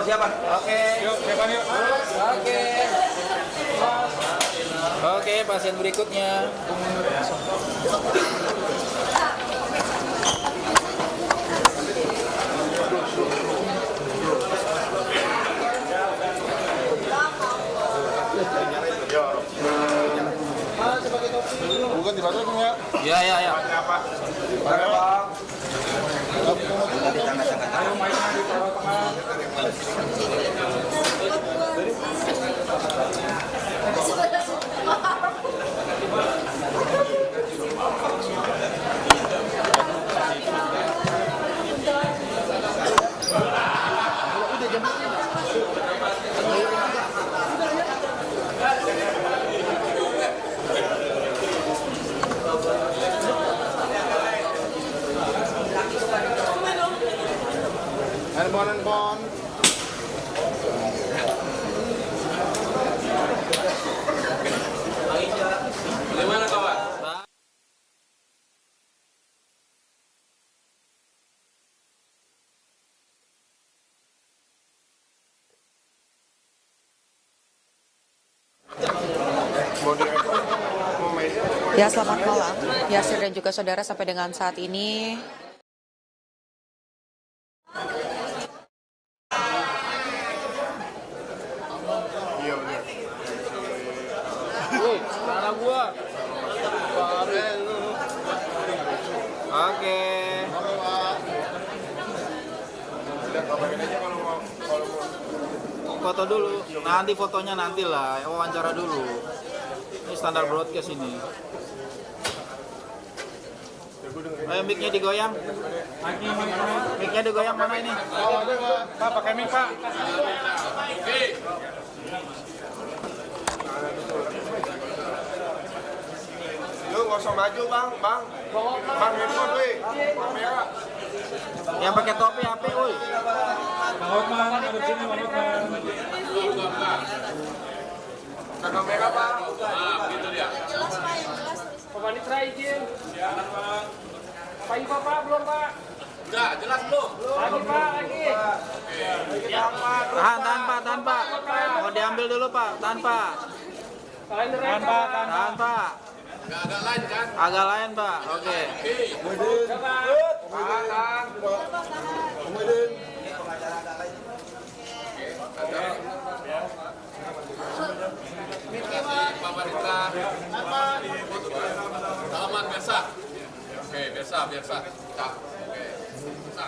persiapan. Oke. Yuk, siapa yuk? Oke. Oke, pasien berikutnya. Bukan di baterai ya? Ya, ya, ya. Apa? Oke, Bang. Ayo mainnya di tengah. Handphone. Gimana kawan? Ya, selamat malam. Yasir dan juga saudara, sampai dengan saat ini Mana gua? Oke. Foto dulu. Nanti fotonya nantilah, wawancara dulu. Ini standar broadcast ini. Ayo mic-nya digoyang. Mic-nya digoyang mana ini? Pak, pakai mic, Pak. Lu nggak usah maju, Bang. Bang, handphone, weh. Kamera. Yang pakai topi HP, woi. Bang Hotman, ada di sini, Bang Hotman. Ke kamera, Pak. Gitu dia. Pak Panitra izin. Pak Iva, Pak, belum, Pak? Udah, jelas belum? Lagi, Pak, lagi. Tahan Pak. Mau diambil dulu, Pak. Tahan, Pak. Kalender Tahan, Pak, tahan. Tahan, Pak. Agak lain kan? Agak lain, Pak. Oke. Tahan. Pak Panitra. Salaman biasa. Oke, biasa.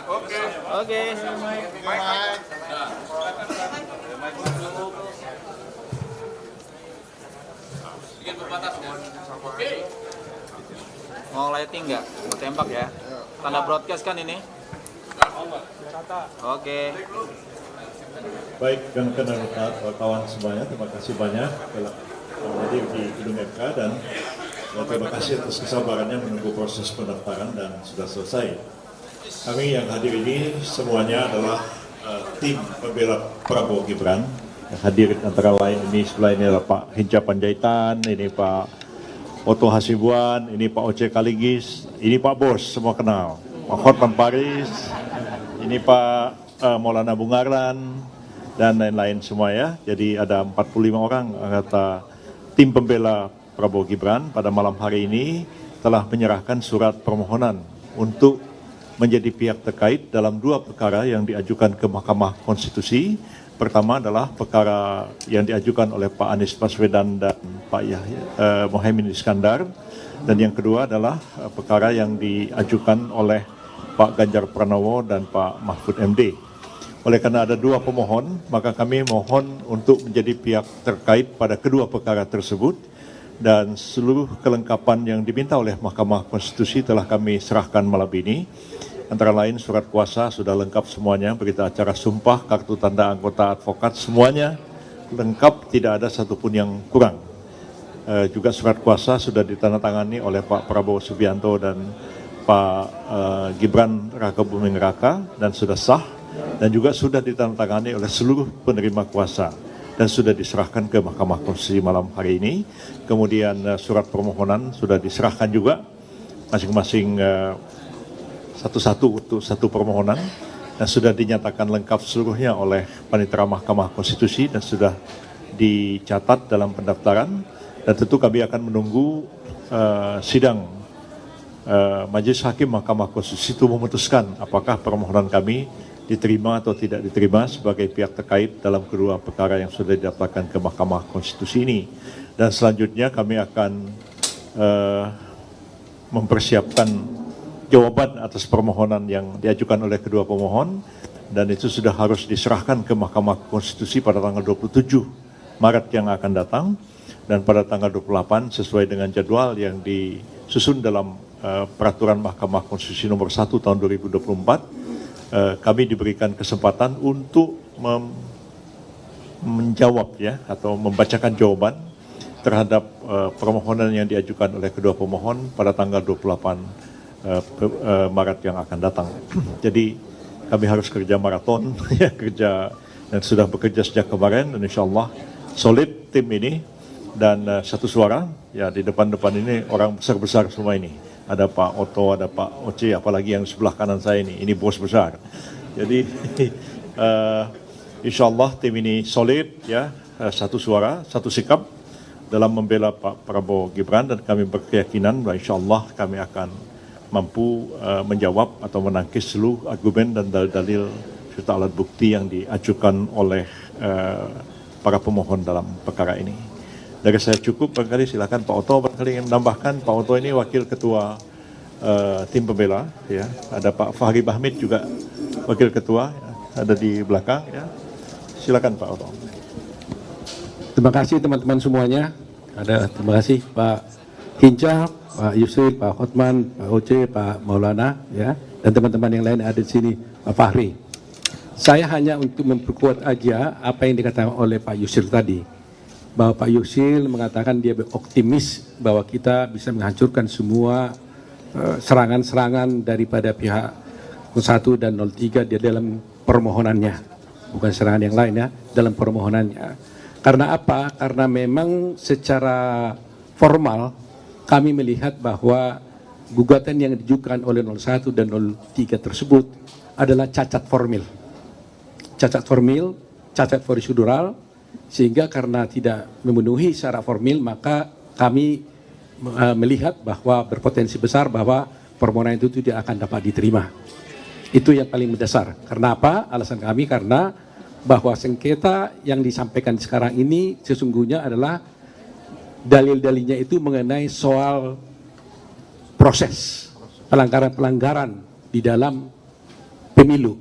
Oke. Oke. Sedikit berbatasnya. Oke. Mau lighting nggak? Mau tembak ya? Tanda broadcast kan ini? Oke. Baik, rekan-rekan wartawan semuanya, terima kasih banyak telah hadir di gedung MK dan terima kasih atas kesabarannya menunggu proses pendaftaran dan sudah selesai. Kami yang hadir ini semuanya adalah tim pembela Prabowo Gibran. Yang hadir antara lain ini sebelah ini adalah Pak Hinca Panjaitan, ini Pak Oto Hasibuan, ini Pak Oce Kaligis, ini Pak Bos, semua kenal. Pak Hotman Paris, ini Pak Maulana Bungaran, dan lain-lain semua ya. Jadi ada 45 orang anggota tim pembela Prabowo Gibran pada malam hari ini telah menyerahkan surat permohonan untuk menjadi pihak terkait dalam dua perkara yang diajukan ke Mahkamah Konstitusi. Pertama adalah perkara yang diajukan oleh Pak Anies Baswedan dan Pak Mohaimin Iskandar. Dan yang kedua adalah perkara yang diajukan oleh Pak Ganjar Pranowo dan Pak Mahfud MD. Oleh karena ada dua pemohon, maka kami mohon untuk menjadi pihak terkait pada kedua perkara tersebut. Dan seluruh kelengkapan yang diminta oleh Mahkamah Konstitusi telah kami serahkan malam ini. Antara lain surat kuasa sudah lengkap semuanya, berita acara sumpah, kartu tanda anggota advokat, semuanya lengkap, tidak ada satupun yang kurang. Juga surat kuasa sudah ditandatangani oleh Pak Prabowo Subianto dan Pak Gibran Raka Buming Raka dan sudah sah, dan juga sudah ditandatangani oleh seluruh penerima kuasa dan sudah diserahkan ke Mahkamah Konstitusi malam hari ini. Kemudian surat permohonan sudah diserahkan juga masing-masing satu-satu untuk satu permohonan, dan sudah dinyatakan lengkap seluruhnya oleh Panitera Mahkamah Konstitusi dan sudah dicatat dalam pendaftaran, dan tentu kami akan menunggu sidang Majelis Hakim Mahkamah Konstitusi itu memutuskan apakah permohonan kami diterima atau tidak diterima sebagai pihak terkait dalam kedua perkara yang sudah didaftarkan ke Mahkamah Konstitusi ini. Dan selanjutnya kami akan mempersiapkan jawaban atas permohonan yang diajukan oleh kedua pemohon, dan itu sudah harus diserahkan ke Mahkamah Konstitusi pada tanggal 27 Maret yang akan datang, dan pada tanggal 28 sesuai dengan jadwal yang disusun dalam peraturan Mahkamah Konstitusi nomor 1 tahun 2024, kami diberikan kesempatan untuk menjawab ya, atau membacakan jawaban terhadap permohonan yang diajukan oleh kedua pemohon pada tanggal 28 Maret yang akan datang. Jadi kami harus kerja maraton ya, kerja, dan sudah bekerja sejak kemarin, dan insya Allah solid tim ini, dan satu suara ya. Di depan-depan ini orang besar-besar semua ini. Ada Pak Oto, ada Pak Oce, apalagi yang sebelah kanan saya ini bos besar. Jadi insya Allah tim ini solid ya, satu suara, satu sikap dalam membela Pak Prabowo Gibran, dan kami berkeyakinan bahwa insya Allah kami akan mampu menjawab atau menangkis seluruh argumen dan dalil-dalil serta alat bukti yang diajukan oleh para pemohon dalam perkara ini. Dari saya cukup, barangkali silakan Pak Oto barangkali yang menambahkan. Pak Oto ini wakil ketua tim pembela ya. Ada Pak Fahri Bahmid juga wakil ketua ya, ada di belakang ya. Silakan Pak Oto. Terima kasih teman-teman semuanya. Terima kasih Pak Hinca, Pak Yusril, Pak Hotman, Pak Oce, Pak Maulana ya, dan teman-teman yang lain ada di sini, Pak Fahri. Saya hanya untuk memperkuat aja apa yang dikatakan oleh Pak Yusril tadi, bahwa Pak Yusril mengatakan dia optimis bahwa kita bisa menghancurkan semua serangan-serangan daripada pihak 01 dan 03 di dalam permohonannya, bukan serangan yang lain ya, dalam permohonannya. Karena apa? Karena memang secara formal kami melihat bahwa gugatan yang diajukan oleh 01 dan 03 tersebut adalah cacat formil. Cacat formil, cacat prosedural, sehingga karena tidak memenuhi syarat formil, maka kami melihat bahwa berpotensi besar bahwa permohonan itu tidak akan dapat diterima. Itu yang paling mendasar. Karena apa? Alasan kami karena bahwa sengketa yang disampaikan sekarang ini sesungguhnya adalah dalil-dalilnya itu mengenai soal proses pelanggaran-pelanggaran di dalam pemilu.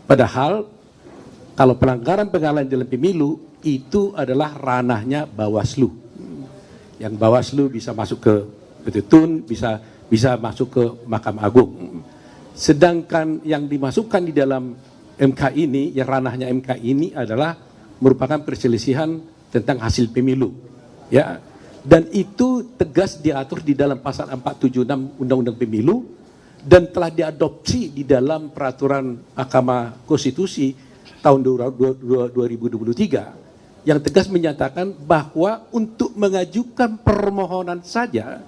Padahal kalau pelanggaran-pelanggaran dalam pemilu itu adalah ranahnya Bawaslu. Yang Bawaslu bisa masuk ke Petitun, bisa masuk ke Mahkamah Agung. Sedangkan yang dimasukkan di dalam MK ini, yang ranahnya MK ini adalah merupakan perselisihan tentang hasil pemilu. Ya. Dan itu tegas diatur di dalam pasal 476 Undang-Undang Pemilu dan telah diadopsi di dalam peraturan Mahkamah Konstitusi tahun 2023 yang tegas menyatakan bahwa untuk mengajukan permohonan saja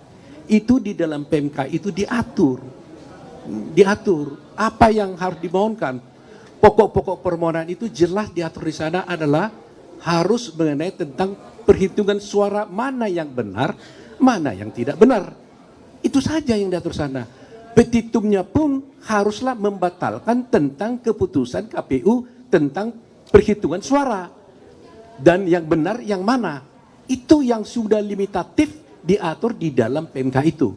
itu di dalam PMK itu diatur apa yang harus dimohonkan. Pokok-pokok permohonan itu jelas diatur di sana adalah harus mengenai tentang perhitungan suara mana yang benar, mana yang tidak benar. Itu saja yang diatur sana. Petitumnya pun haruslah membatalkan tentang keputusan KPU tentang perhitungan suara. Dan yang benar yang mana. Itu yang sudah limitatif diatur di dalam PMK itu.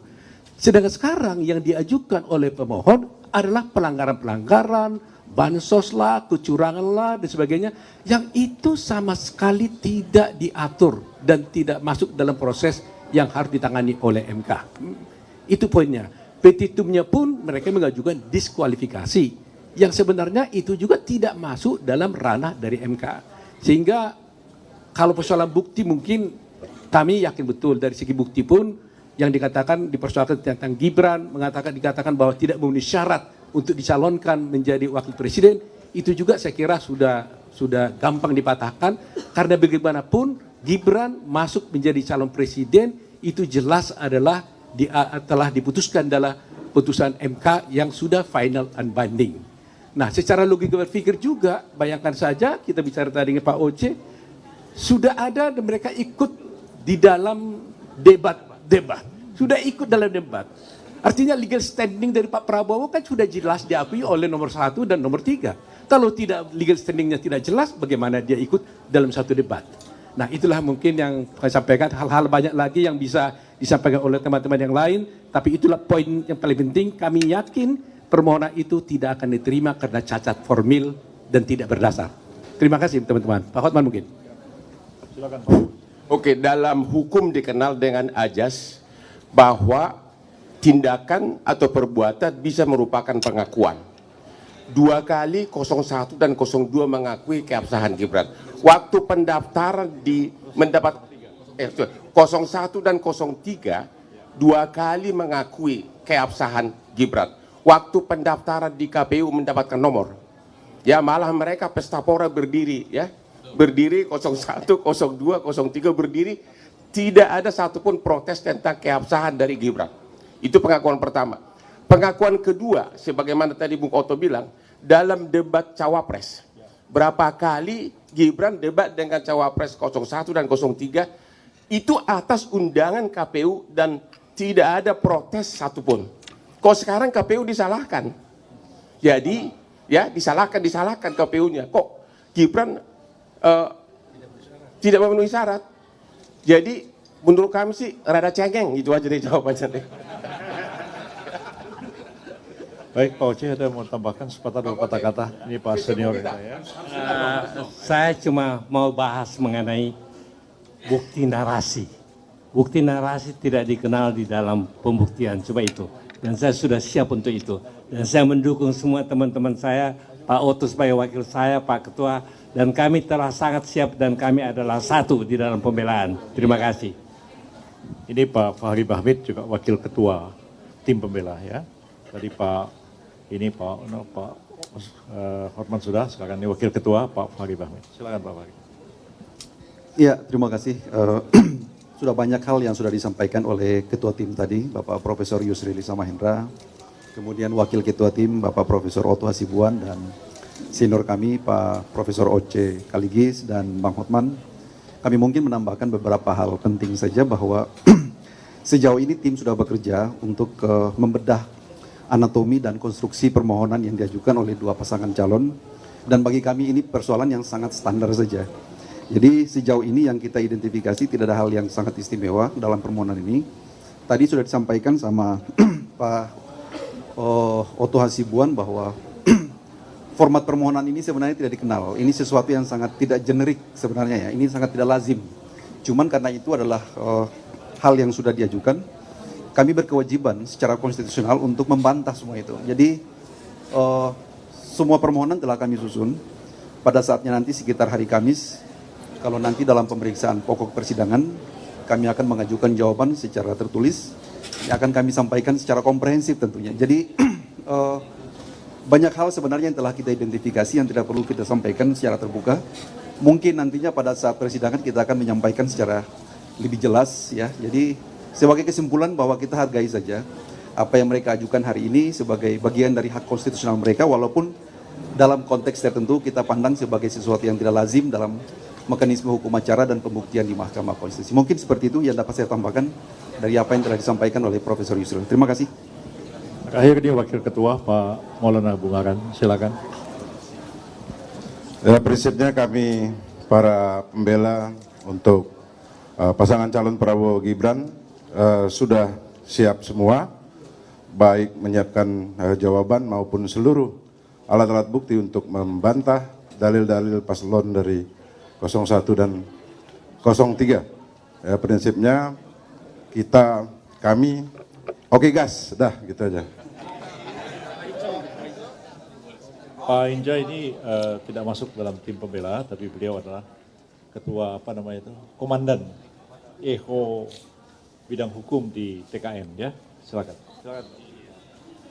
Sedangkan sekarang yang diajukan oleh pemohon adalah pelanggaran-pelanggaran, bansos lah, kecurangan lah, dan sebagainya, yang itu sama sekali tidak diatur dan tidak masuk dalam proses yang harus ditangani oleh MK. Itu poinnya. Petitumnya pun mereka mengajukan diskualifikasi, yang sebenarnya itu juga tidak masuk dalam ranah dari MK. Sehingga kalau persoalan bukti mungkin kami yakin betul dari segi bukti pun yang dikatakan dipersoalkan tentang Gibran, dikatakan bahwa tidak memenuhi syarat untuk dicalonkan menjadi wakil presiden, itu juga saya kira sudah gampang dipatahkan, karena bagaimanapun Gibran masuk menjadi calon presiden itu jelas adalah telah diputuskan dalam putusan MK yang sudah final and binding. Nah, secara logika berpikir juga, bayangkan saja kita bicara tadi dengan Pak Oce, sudah ada dan mereka ikut di dalam debat. Sudah ikut dalam debat. Artinya legal standing dari Pak Prabowo kan sudah jelas diakui oleh nomor 1 dan nomor 3. Kalau tidak legal standingnya tidak jelas, bagaimana dia ikut dalam satu debat. Nah, itulah mungkin yang saya sampaikan, hal-hal banyak lagi yang bisa disampaikan oleh teman-teman yang lain, tapi itulah poin yang paling penting. Kami yakin permohonan itu tidak akan diterima karena cacat formil dan tidak berdasar. Terima kasih teman-teman. Pak Hotman mungkin. Silakan Pak. Oke, dalam hukum dikenal dengan ajas bahwa tindakan atau perbuatan bisa merupakan pengakuan. 2 kali 01 dan 02 mengakui keabsahan Gibran. Waktu pendaftaran mendapat 01 dan 03 2 kali mengakui keabsahan Gibran. Waktu pendaftaran di KPU mendapatkan nomor. Ya, malah mereka pesta pora berdiri ya. Berdiri 01, 02, 03 berdiri, tidak ada satupun protes tentang keabsahan dari Gibran. Itu pengakuan pertama. Pengakuan kedua, sebagaimana tadi Bung Otto bilang, dalam debat cawapres. Berapa kali Gibran debat dengan cawapres 01 dan 03, itu atas undangan KPU dan tidak ada protes satupun. Kok sekarang KPU disalahkan? Jadi, ya disalahkan KPU-nya. Kok Gibran tidak memenuhi syarat? Jadi menurut kami sih rada cengeng, itu aja deh jawabannya deh. Baik, Pak Oce ada mau tambahkan sepatah dua kata-kata. Ini Pak senior kita ya. Saya cuma mau bahas mengenai bukti narasi. Bukti narasi tidak dikenal di dalam pembuktian, coba itu. Dan saya sudah siap untuk itu. Dan saya mendukung semua teman-teman saya, Pak Otto sebagai wakil saya, Pak Ketua, dan kami telah sangat siap dan kami adalah satu di dalam pembelaan. Terima kasih. Ini Pak Fahri Bahmid juga wakil ketua tim pembela ya. Tadi Pak Hotman sudah, silakan ini wakil ketua Pak Fahri Bahmid. Silakan Pak Fahri. Iya, terima kasih. Sudah banyak hal yang sudah disampaikan oleh ketua tim tadi, Bapak Profesor Yusril Iza Mahendra, kemudian wakil ketua tim Bapak Profesor Otto Hasibuan dan senior kami Pak Profesor Oce Kaligis dan Bang Hotman. Kami mungkin menambahkan beberapa hal penting saja bahwa sejauh ini tim sudah bekerja untuk membedah anatomi dan konstruksi permohonan yang diajukan oleh 2 pasangan calon, dan bagi kami ini persoalan yang sangat standar saja. Jadi sejauh ini yang kita identifikasi tidak ada hal yang sangat istimewa dalam permohonan ini. Tadi sudah disampaikan sama Pak Otto Hasibuan bahwa format permohonan ini sebenarnya tidak dikenal. Ini sesuatu yang sangat tidak generik sebenarnya ya. Ini sangat tidak lazim. Cuman karena itu adalah hal yang sudah diajukan, kami berkewajiban secara konstitusional untuk membantah semua itu. Jadi semua permohonan telah kami susun. Pada saatnya nanti sekitar hari Kamis, kalau nanti dalam pemeriksaan pokok persidangan, kami akan mengajukan jawaban secara tertulis, yang akan kami sampaikan secara komprehensif tentunya. Jadi banyak hal sebenarnya yang telah kita identifikasi yang tidak perlu kita sampaikan secara terbuka. Mungkin nantinya pada saat persidangan kita akan menyampaikan secara lebih jelas ya. Jadi sebagai kesimpulan bahwa kita hargai saja apa yang mereka ajukan hari ini sebagai bagian dari hak konstitusional mereka, walaupun dalam konteks tertentu kita pandang sebagai sesuatu yang tidak lazim dalam mekanisme hukum acara dan pembuktian di Mahkamah Konstitusi. Mungkin seperti itu yang dapat saya tambahkan dari apa yang telah disampaikan oleh Profesor Yusril. Terima kasih. Akhir ini Wakil Ketua Pak Maulana Bungaran, silakan. Ya, prinsipnya kami para pembela untuk pasangan calon Prabowo Gibran sudah siap semua, baik menyiapkan jawaban maupun seluruh alat-alat bukti untuk membantah dalil-dalil paslon dari 01 dan 03. Ya, prinsipnya kami oke gas, dah gitu aja. Pak Hinca ini tidak masuk dalam tim pembela, tapi beliau adalah ketua komandan EHO bidang hukum di TKN ya. Silakan.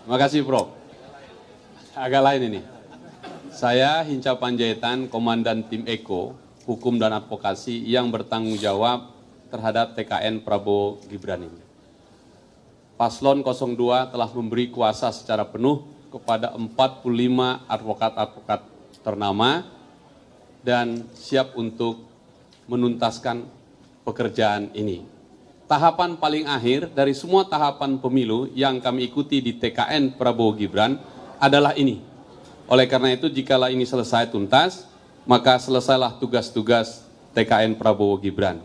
Terima kasih Prof. Agak lain ini. Saya Hinca Panjaitan, komandan tim EKO Hukum dan Advokasi yang bertanggung jawab terhadap TKN Prabowo Gibran ini. Paslon 02 telah memberi kuasa secara penuh kepada 45 advokat-advokat ternama dan siap untuk menuntaskan pekerjaan ini. Tahapan paling akhir dari semua tahapan pemilu yang kami ikuti di TKN Prabowo Gibran adalah ini. Oleh karena itu, jikalau ini selesai tuntas, maka selesailah tugas-tugas TKN Prabowo Gibran.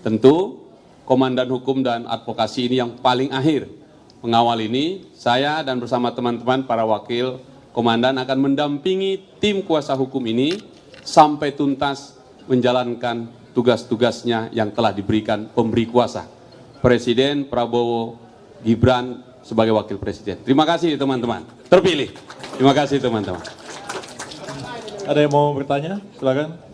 Tentu, Komandan Hukum dan Advokasi ini yang paling akhir mengawal ini. Saya dan bersama teman-teman para wakil komandan akan mendampingi tim kuasa hukum ini sampai tuntas menjalankan tugas-tugasnya yang telah diberikan pemberi kuasa, Presiden Prabowo Gibran sebagai wakil presiden. Terima kasih teman-teman, terpilih. Terima kasih teman-teman. Ada yang mau bertanya? Silakan.